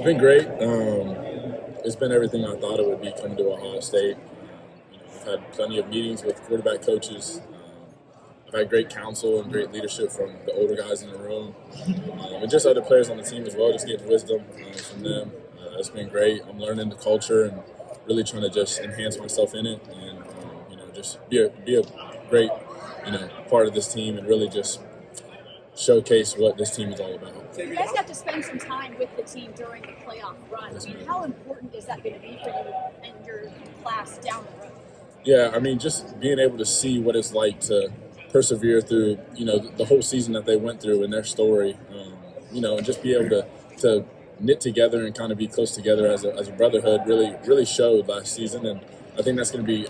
been great. It's been everything I thought it would be coming to Ohio State. I've had plenty of meetings with quarterback coaches. I've had great counsel and great leadership from the older guys in the room, and just other players on the team as well. Just getting wisdom from them. It's been great. I'm learning the culture and really trying to just enhance myself in it, and just be a great part of this team and really just showcase what this team is all about. So you guys got to spend some time with the team during the playoff run. How important is that going to be for you and your class down the road? Yeah, I mean, just being able to see what it's like to persevere through, the whole season that they went through and their story, and just be able to knit together and kind of be close together as a brotherhood really showed last season. And I think that's going to be,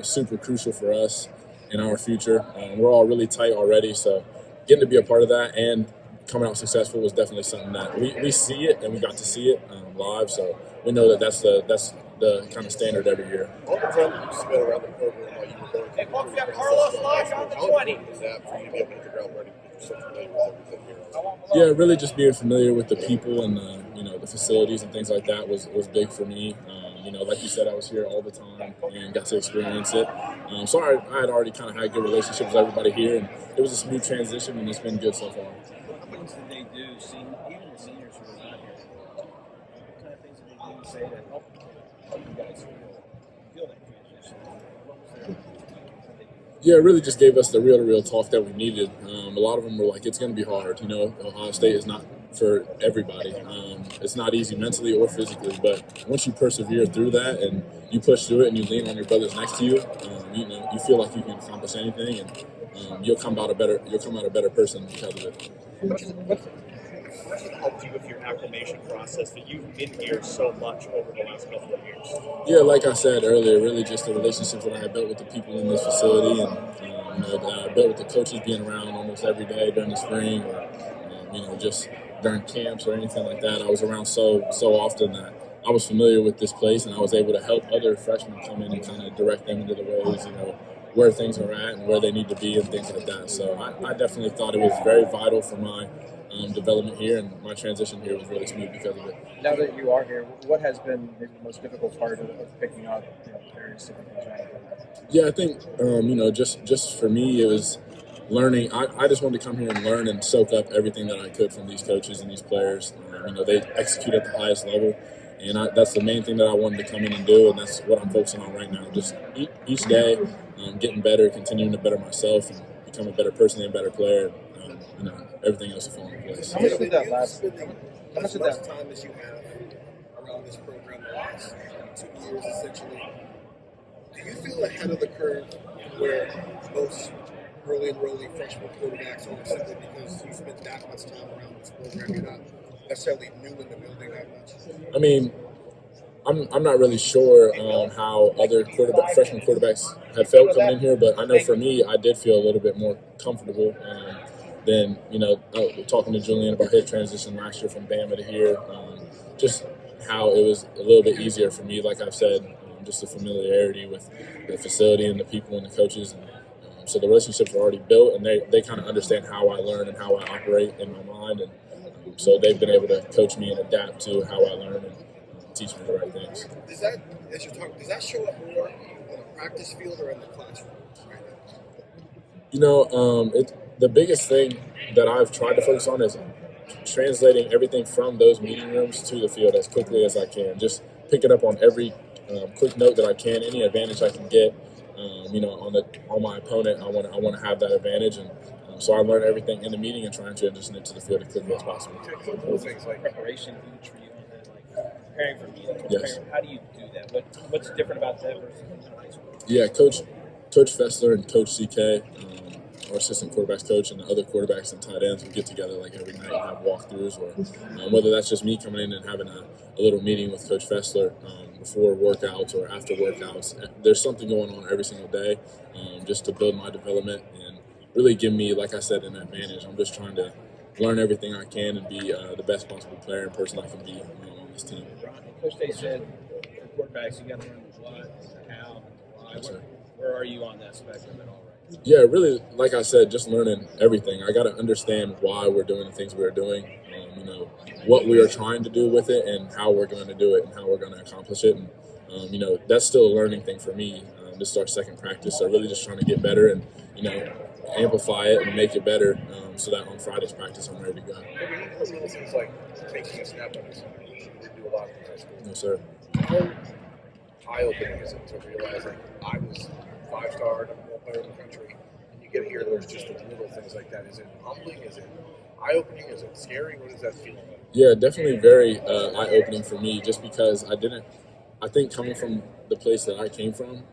super crucial for us in our future. We're all really tight already, so getting to be a part of that and coming out successful was definitely something that we see it, and we got to see it live. So we know that's the kind of standard every year. All the time that you spent around the program while you were going through the process, how important is that for you to be able to figure out where to get yourself familiar with everything here? Yeah, really just being familiar with the people and the facilities and things like that was big for me. Like you said, I was here all the time and got to experience it. So I had already kind of had good relationships with everybody here, and it was a smooth transition, and it's been good so far. What things did they do, even the seniors who were not here, what kind of things did they do to say that help you guys feel that transition? What was their Yeah, it really just gave us the real talk that we needed. A lot of them were like, it's going to be hard. Ohio State is not for everybody. It's not easy mentally or physically, but once you persevere through that and you push through it and you lean on your brothers next to you, you feel like you can accomplish anything, and you'll come out a better person because of it. What's it helped you with your acclimation process that you've been here so much over the last couple of years? Yeah, like I said earlier, really just the relationships that I had built with the people in this facility, and that I built with the coaches being around almost every day during the spring, or just during camps or anything like that. I was around so often that I was familiar with this place, and I was able to help other freshmen come in and kind of direct them into the ways, where things are at and where they need to be and things like that. So I definitely thought it was very vital for my development here, and my transition here was really smooth because of it. Now that you are here, what has been maybe the most difficult part of picking up various different things around here? Yeah, I think just for me it was learning. I just wanted to come here and learn and soak up everything that I could from these coaches and these players. They execute at the highest level, and that's the main thing that I wanted to come in and do, and that's what I'm focusing on right now. Just each day, getting better, continuing to better myself, and become a better person and a better player. Everything else will fall into place. How much did that last? How much of that time that you have around this program the last 2 years, essentially, do you feel ahead of the curve where most early enrollee freshman quarterbacks are, simply because you spent that much time around this program? You're not necessarily new in the building that much. I mean, I'm not really sure how other freshman quarterbacks had felt coming in here, but I know for me, I did feel a little bit more comfortable than talking to Julian about his transition last year from Bama to here. Just how it was a little bit easier for me, like I've said, just the familiarity with the facility and the people and the coaches. And, so the relationships are already built, and they kind of understand how I learn and how I operate in my mind. And so they've been able to coach me and adapt to how I learn and teach me the right things. Does that show up more on the practice field or in the classroom right now? The biggest thing that I've tried to focus on is translating everything from those meeting rooms to the field as quickly as I can. Just picking up on every quick note that I can, any advantage I can get. On my opponent, I want to have that advantage, and so I learn everything in the meeting and try and transition it to the field as quickly as possible. Things like preparation, huge for you, and then like preparing for meetings. Yes. How do you do that? What's different about that versus high school? Yeah, Coach Fessler and Coach CK, our assistant quarterbacks coach, and the other quarterbacks and tight ends will get together like every night and have walkthroughs, or whether that's just me coming in and having a little meeting with Coach Fessler before workouts or after workouts. There's something going on every single day just to build my development and really give me, like I said, an advantage. I'm just trying to learn everything I can and be the best possible player and person I can be on this team. Coach Day said for quarterbacks, you got to learn the what, the how, the why. Where are you on that spectrum at all right now? Yeah, really, like I said, just learning everything. I got to understand why we're doing the things we're doing, what we are trying to do with it and how we're going to do it and how we're going to accomplish it. And, that's still a learning thing for me. This is our second practice. So really just trying to get better and, amplify it and make it better so that on Friday's practice, I'm ready to go. Even the little things like taking a snap under center, which you do a lot in high school. No, sir. How eye-opening is it to realize, like, I was 5-star, number 1 player in the country, and you get here, there's just little things like that. Is it humbling? Is it eye-opening? Is it scary? What does that feel like? Yeah, definitely very eye-opening for me just because I think coming from the place that I came from,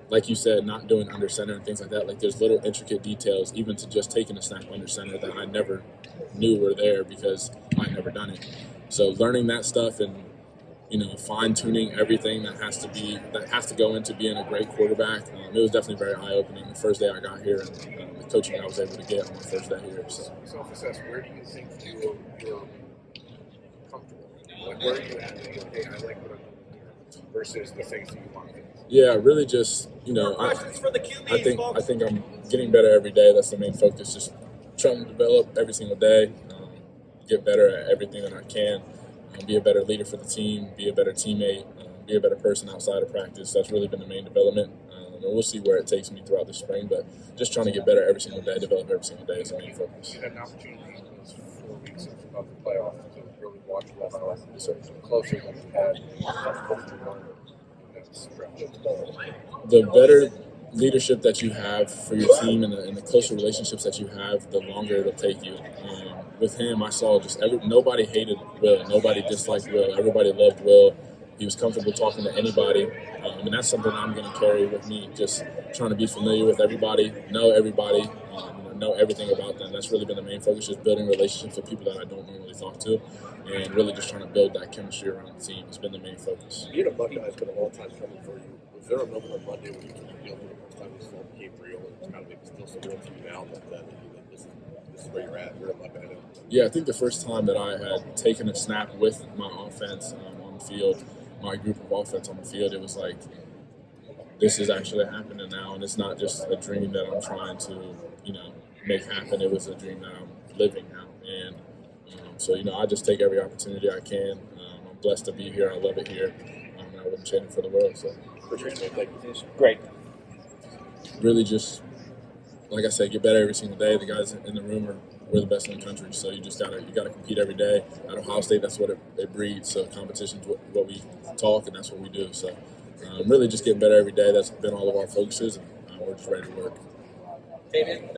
like you said, not doing under center and things like that, like there's little intricate details, even to just taking a snap under center that I never knew were there because I'd never done it. So learning that stuff and, fine-tuning everything that has to go into being a great quarterback, it was definitely very eye-opening the first day I got here and the coaching I was able to get on my first day here. So. Self-assess, where do you think you're comfortable? Like, where are you at? Hey, I like what I'm doing here versus the things that you want to do. Yeah, really just, I think I'm getting better every day. That's the main focus, just trying to develop every single day, get better at everything that I can, be a better leader for the team, be a better teammate, be a better person outside of practice. That's really been the main development. And we'll see where it takes me throughout the spring, but just trying to get better every single day, develop every single day is the main focus. You had an opportunity in those 4 weeks of the playoff to really watch Buckeye closer than you had. The better leadership that you have for your team and the closer relationships that you have, the longer it'll take you. With him, I saw just nobody hated Will, nobody disliked Will, everybody loved Will. He was comfortable talking to anybody, and that's something I'm going to carry with me. Just trying to be familiar with everybody, know everybody, know everything about them. That's really been the main focus, just building relationships with people that I don't normally talk to, and really just trying to build that chemistry around the team. It's been the main focus. Being a Buckeye has been a long time coming for you. Was there a moment on Monday when you took the deal for the first time this fall became real and it's kind of maybe still so real to you now that this is where you're at? You're a Buckeye now. Yeah, I think the first time that I had taken a snap with my offense on the field, my group of offense on the field, it was like, this is actually happening now, and it's not just a dream that I'm trying to, make happen. It was a dream that I'm living now, and so I just take every opportunity I can. I'm blessed to be here. I love it here, and I wouldn't change it for the world. So, Great. really, just like I said, get better every single day. The guys in the room we're the best in the country, so you gotta compete every day. At Ohio State, that's what it breeds. So competition's what we talk, and that's what we do. So really just getting better every day. That's been all of our focuses, and we're just ready to work.